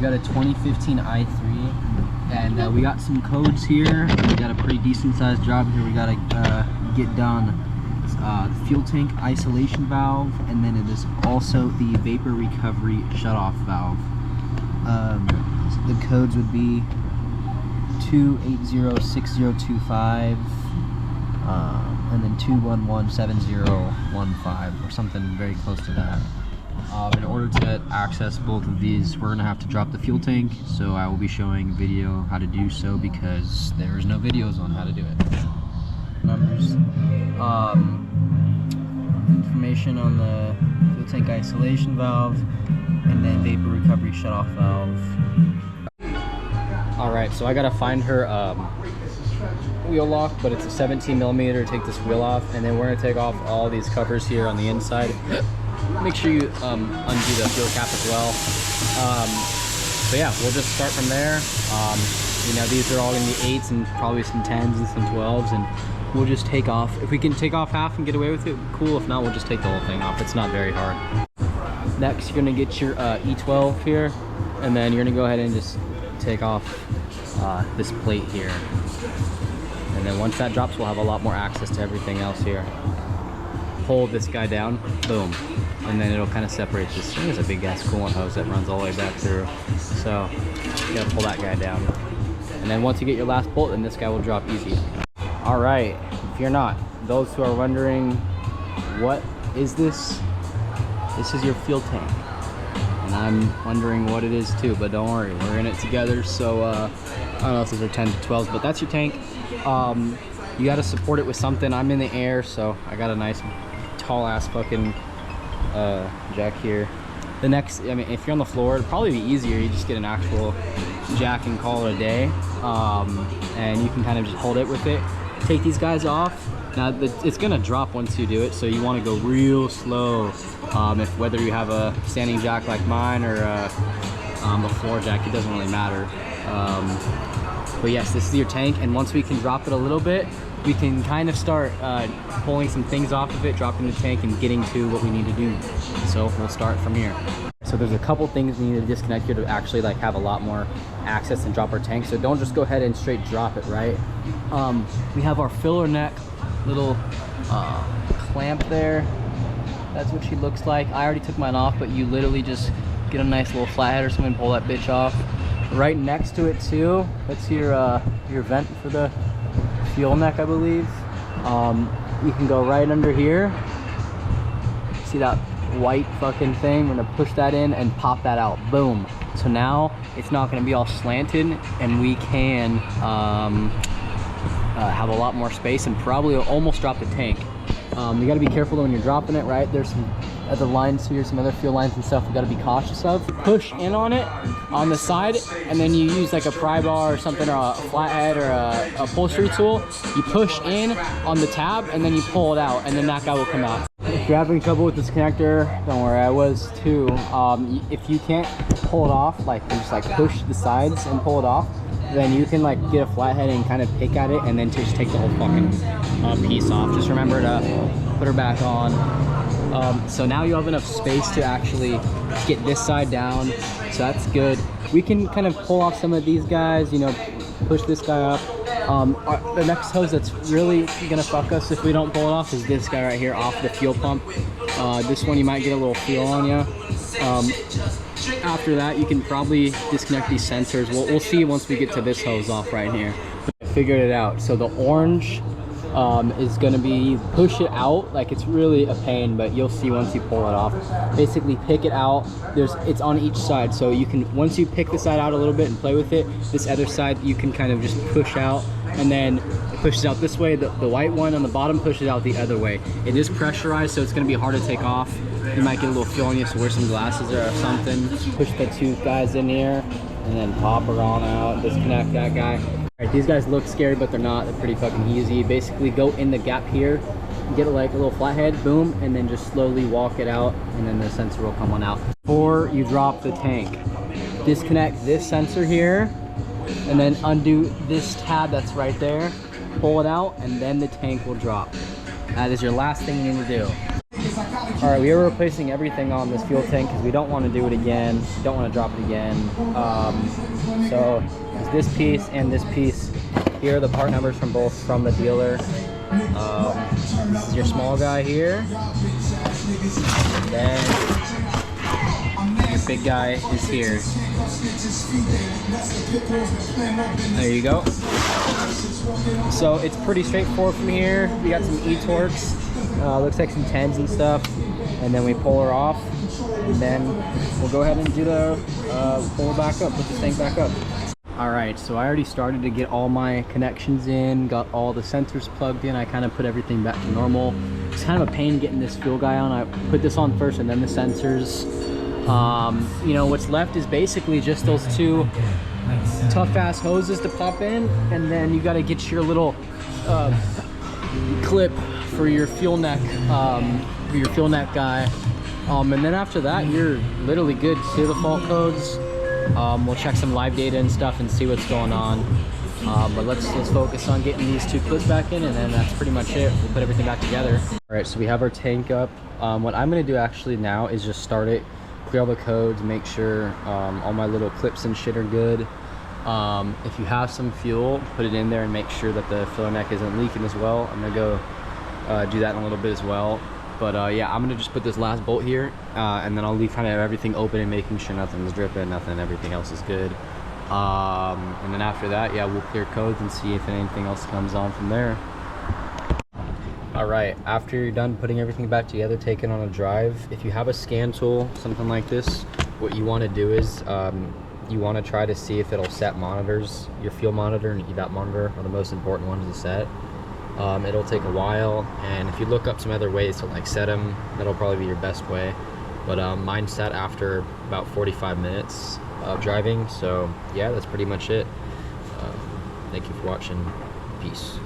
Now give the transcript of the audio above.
got a 2015 i3, and we got some codes here. We got a pretty decent sized job here. We gotta get done the fuel tank isolation valve, and then it is also the vapor recovery shutoff valve. The codes would be 2806025 and then 2117015 or something very close to that. In order to access both of these, we're gonna have to drop the fuel tank, so I will be showing a video how to do so because there is no videos on how to do it. Numbers, information on the fuel tank isolation valve, and then vapor recovery shutoff valve. All right, so I gotta find her wheel lock, but it's a 17mm. Take this wheel off, and then we're gonna take off all these covers here on the inside. Make sure you undo the fuel cap as well. So yeah, we'll just start from there. You know, these are all gonna be 8s and probably some 10s and some 12s, and we'll just take off. If we can take off half and get away with it, cool. If not, we'll just take the whole thing off. It's not very hard. Next, you're gonna get your E12 here, and then you're gonna go ahead and just take off this plate here. And then once that drops, we'll have a lot more access to everything else here. Pull this guy down, boom, and then it'll kind of separate this. There's a big ass coolant hose that runs all the way back through, so you gotta pull that guy down. And then once you get your last bolt, then this guy will drop easy. All right, if you're not, those who are wondering, what is this? This is your fuel tank, and I'm wondering what it is too, but don't worry, we're in it together. So I don't know if these are 10 to 12s, but that's your tank. You got to support it with something. I'm in the air, so I got a nice tall ass fucking jack here. The next, I mean, if you're on the floor, it'd probably be easier. You just get an actual jack and call it a day, and you can kind of just hold it with it. Take these guys off. Now it's gonna drop once you do it, so you want to go real slow. Whether you have a standing jack like mine or a floor jack, it doesn't really matter. But yes, this is your tank, and once we can drop it a little bit, we can kind of start pulling some things off of it, dropping the tank, and getting to what we need to do. So we'll start from here. So there's a couple things we need to disconnect here to actually like have a lot more access and drop our tank. So don't just go ahead and straight drop it, right? We have our filler neck little clamp there. That's what she looks like. I already took mine off, but you literally just get a nice little flathead or something, pull that bitch off. Right next to it too, that's your vent for the fuel neck, I believe. You can go right under here. See that white fucking thing? We're gonna push that in and pop that out. Boom. So now it's not gonna be all slanted, and we can have a lot more space and probably almost drop the tank. You got to be careful though when you're dropping it, right? There's some other lines here, some other fuel lines and stuff we got to be cautious of. Push in on it on the side, and then you use like a pry bar or something, or a flathead or a upholstery tool. You push in on the tab and then you pull it out, and then that guy will come out. If you're having trouble with this connector, don't worry, I was too. If you can't pull it off, like you just like push the sides and pull it off, then you can like get a flathead and kind of pick at it, and then just take the whole fucking piece off. Just remember to put her back on. So now you have enough space to actually get this side down, so that's good. We can kind of pull off some of these guys, you know, push this guy up. The next hose that's really gonna fuck us if we don't pull it off is this guy right here off the fuel pump. This one you might get a little feel on you. After that, you can probably disconnect these sensors. We'll see once we get to this hose off right here. I figured it out. So the orange is going to be, push it out. Like, it's really a pain, but you'll see once you pull it off. Basically pick it out. It's on each side, so you can, once you pick the side out a little bit and play with it, this other side you can kind of just push out, and then it pushes out this way. The white one on the bottom pushes out the other way. It is pressurized, so it's going to be hard to take off. You might get a little feel on you, so wear some glasses or something. Push the two guys in here, and then pop her on out. Disconnect that guy. Alright, these guys look scary, but they're not. They're pretty fucking easy. Basically, go in the gap here, get like a little flathead, boom, and then just slowly walk it out, and then the sensor will come on out. Before you drop the tank, disconnect this sensor here, and then undo this tab that's right there. Pull it out, and then the tank will drop. That is your last thing you need to do. All right, we are replacing everything on this fuel tank because we don't want to do it again. Don't want to drop it again. So it's this piece and this piece. Here are the part numbers from both from the dealer. This is your small guy here. And then your big guy is here. There you go. So it's pretty straightforward from here. We got some E-Torques. Looks like some 10s and stuff. And then we pull her off. And then we'll go ahead and do the pull her back up, put this tank back up. Alright, so I already started to get all my connections in, got all the sensors plugged in. I kind of put everything back to normal. It's kind of a pain getting this fuel guy on. I put this on first and then the sensors. You know, what's left is basically just those two tough ass hoses to pop in, and then you got to get your little clip for your fuel neck guy. And then after that, you're literally good. See the fault codes. We'll check some live data and stuff and see what's going on. But let's focus on getting these two clips back in, and then that's pretty much it. We'll put everything back together. All right, so we have our tank up. What I'm gonna do actually now is just start it, clear all the codes, make sure all my little clips and shit are good. If you have some fuel, put it in there and make sure that the filler neck isn't leaking as well. I'm gonna go do that in a little bit as well. But yeah, I'm gonna just put this last bolt here, and then I'll leave kind of everything open and making sure nothing's dripping, everything else is good. And then after that, yeah, we'll clear codes and see if anything else comes on from there. All right, after you're done putting everything back together, take it on a drive. If you have a scan tool, something like this, what you want to do is you want to try to see if it'll set monitors. Your fuel monitor and evap monitor are the most important ones to set. It'll take a while, and if you look up some other ways to like set them, that'll probably be your best way. But mine set after about 45 minutes of driving. So yeah, that's pretty much it. Thank you for watching. Peace.